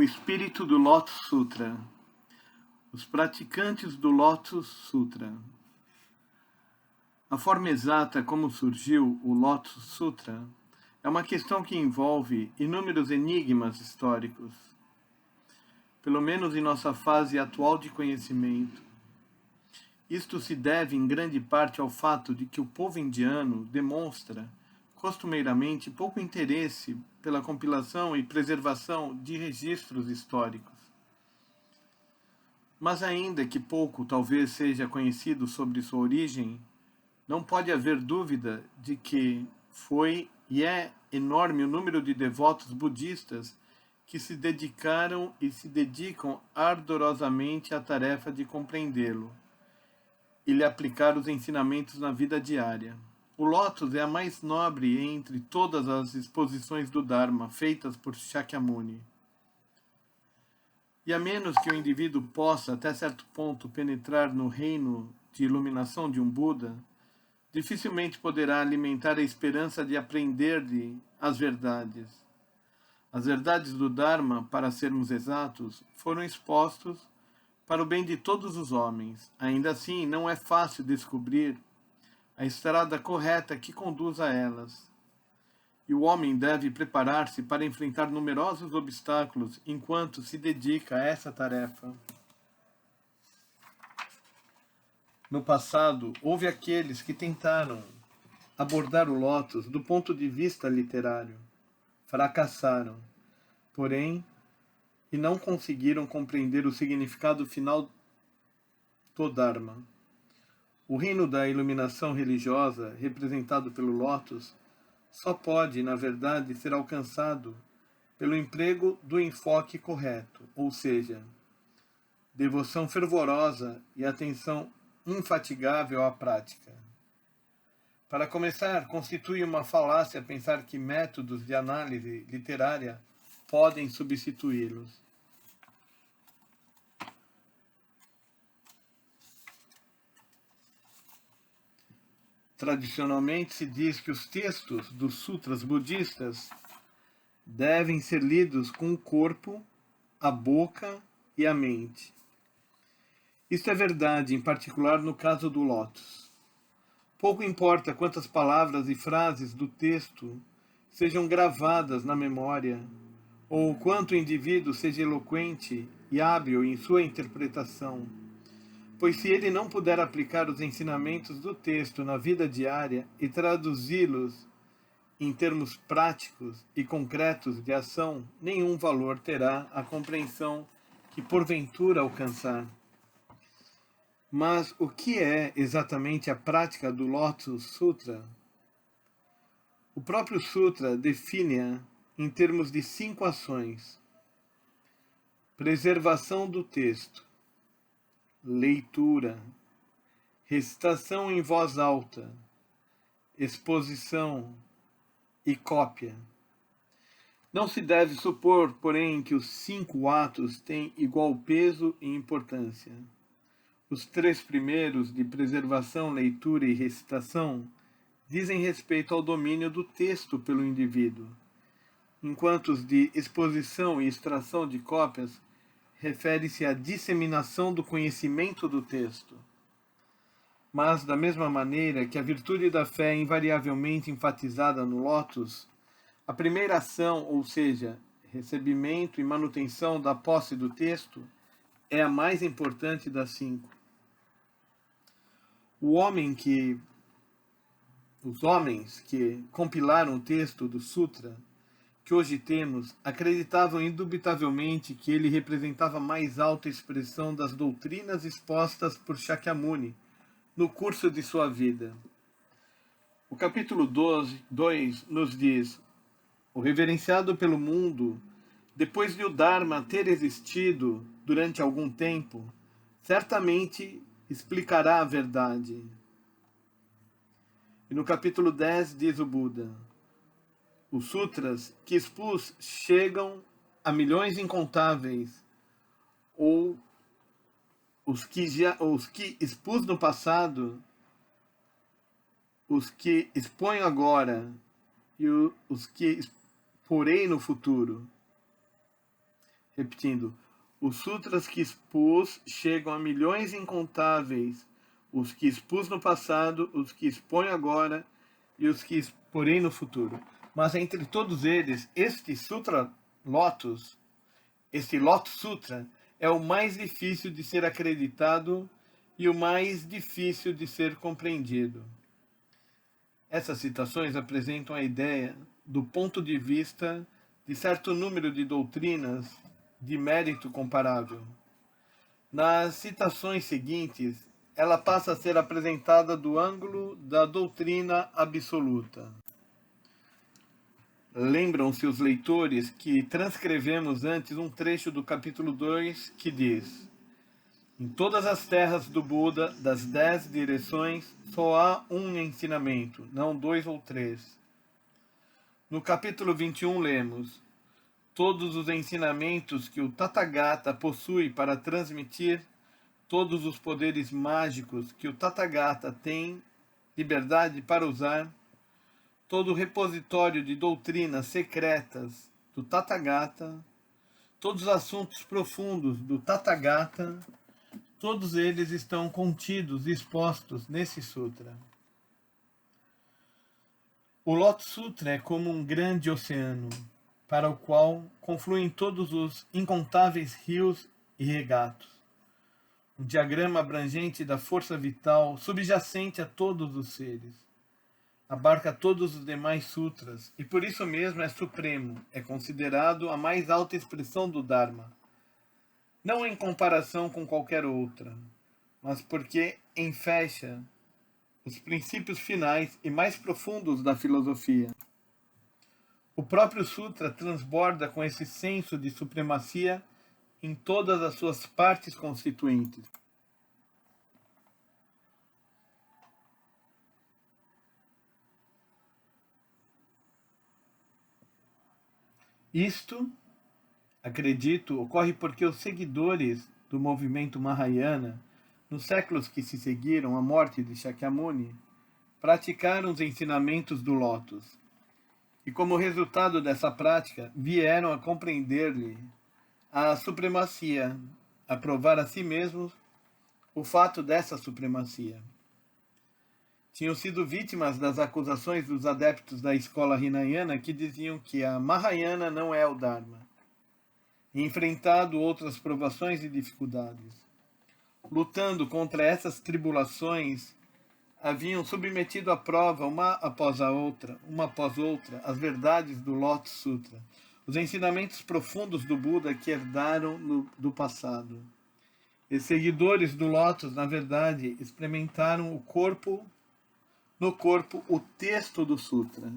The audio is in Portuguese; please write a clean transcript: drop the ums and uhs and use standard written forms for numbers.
O espírito do Lotus Sutra. Os praticantes do Lotus Sutra. A forma exata como surgiu o Lotus Sutra é uma questão que envolve inúmeros enigmas históricos, pelo menos em nossa fase atual de conhecimento. Isto se deve em grande parte ao fato de que o povo indiano demonstra, costumeiramente, pouco interesse pela compilação e preservação de registros históricos. Mas ainda que pouco talvez seja conhecido sobre sua origem, não pode haver dúvida de que foi e é enorme o número de devotos budistas que se dedicaram e se dedicam ardorosamente à tarefa de compreendê-lo e lhe aplicar os ensinamentos na vida diária. O Lótus é a mais nobre entre todas as exposições do Dharma feitas por Shakyamuni. E a menos que o indivíduo possa, até certo ponto, penetrar no reino de iluminação de um Buda, dificilmente poderá alimentar a esperança de aprender-lhe as verdades. As verdades do Dharma, para sermos exatos, foram expostos para o bem de todos os homens. Ainda assim, não é fácil descobrir a estrada correta que conduz a elas. E o homem deve preparar-se para enfrentar numerosos obstáculos enquanto se dedica a essa tarefa. No passado, houve aqueles que tentaram abordar o Lótus do ponto de vista literário. Fracassaram, porém, e não conseguiram compreender o significado final do Dharma. O reino da iluminação religiosa, representado pelo Lótus, só pode, na verdade, ser alcançado pelo emprego do enfoque correto, ou seja, devoção fervorosa e atenção infatigável à prática. Para começar, constitui uma falácia pensar que métodos de análise literária podem substituí-los. Tradicionalmente se diz que os textos dos sutras budistas devem ser lidos com o corpo, a boca e a mente. Isso é verdade, em particular no caso do Lótus. Pouco importa quantas palavras e frases do texto sejam gravadas na memória, ou quanto o indivíduo seja eloquente e hábil em sua interpretação, pois se ele não puder aplicar os ensinamentos do texto na vida diária e traduzi-los em termos práticos e concretos de ação, nenhum valor terá a compreensão que porventura alcançar. Mas o que é exatamente a prática do Lotus Sutra? O próprio Sutra define-a em termos de 5 ações: preservação do texto, leitura, recitação em voz alta, exposição e cópia. Não se deve supor, porém, que os 5 atos têm igual peso e importância. Os 3 primeiros, de preservação, leitura e recitação, dizem respeito ao domínio do texto pelo indivíduo, enquanto os de exposição e extração de cópias refere-se à disseminação do conhecimento do texto. Mas, da mesma maneira que a virtude da fé é invariavelmente enfatizada no Lótus, a primeira ação, ou seja, recebimento e manutenção da posse do texto, é a mais importante das 5. Os homens que compilaram o texto do Sutra que hoje temos acreditavam indubitavelmente que ele representava a mais alta expressão das doutrinas expostas por Shakyamuni no curso de sua vida. O capítulo 2 nos diz: o reverenciado pelo mundo, depois de o Dharma ter existido durante algum tempo, certamente explicará a verdade. E no capítulo 10 diz o Buda: os sutras que expus chegam a milhões incontáveis, ou os que expus no passado, os que exponho agora e os que exporei no futuro. Repetindo, os sutras que expus chegam a milhões incontáveis, os que expus no passado, os que exponho agora e os que exporei no futuro. Mas entre todos eles, este Sutra Lotus, este Lotus Sutra, é o mais difícil de ser acreditado e o mais difícil de ser compreendido. Essas citações apresentam a ideia do ponto de vista de certo número de doutrinas de mérito comparável. Nas citações seguintes, ela passa a ser apresentada do ângulo da doutrina absoluta. Lembram-se os leitores que transcrevemos antes um trecho do capítulo 2 que diz: em todas as terras do Buda, das 10 direções, só há um ensinamento, não 2 ou 3. No capítulo 21 lemos: todos os ensinamentos que o Tathagata possui para transmitir, todos os poderes mágicos que o Tathagata tem liberdade para usar, todo o repositório de doutrinas secretas do Tathagata, todos os assuntos profundos do Tathagata, todos eles estão contidos e expostos nesse sutra. O Lotus Sutra é como um grande oceano, para o qual confluem todos os incontáveis rios e regatos. Um diagrama abrangente da força vital subjacente a todos os seres. Abarca todos os demais sutras e por isso mesmo é supremo, é considerado a mais alta expressão do Dharma. Não em comparação com qualquer outra, mas porque enfecha os princípios finais e mais profundos da filosofia. O próprio sutra transborda com esse senso de supremacia em todas as suas partes constituintes. Isto, acredito, ocorre porque os seguidores do movimento Mahayana, nos séculos que se seguiram à morte de Shakyamuni, praticaram os ensinamentos do Lótus. E como resultado dessa prática, vieram a compreender-lhe a supremacia, a provar a si mesmos o fato dessa supremacia. Tinham sido vítimas das acusações dos adeptos da escola Hinayana que diziam que a Mahayana não é o Dharma, e enfrentado outras provações e dificuldades. Lutando contra essas tribulações, haviam submetido à prova, uma após outra, as verdades do Lotus Sutra, os ensinamentos profundos do Buda que herdaram do passado. E seguidores do Lotus, na verdade, experimentaram no corpo o texto do Sutra.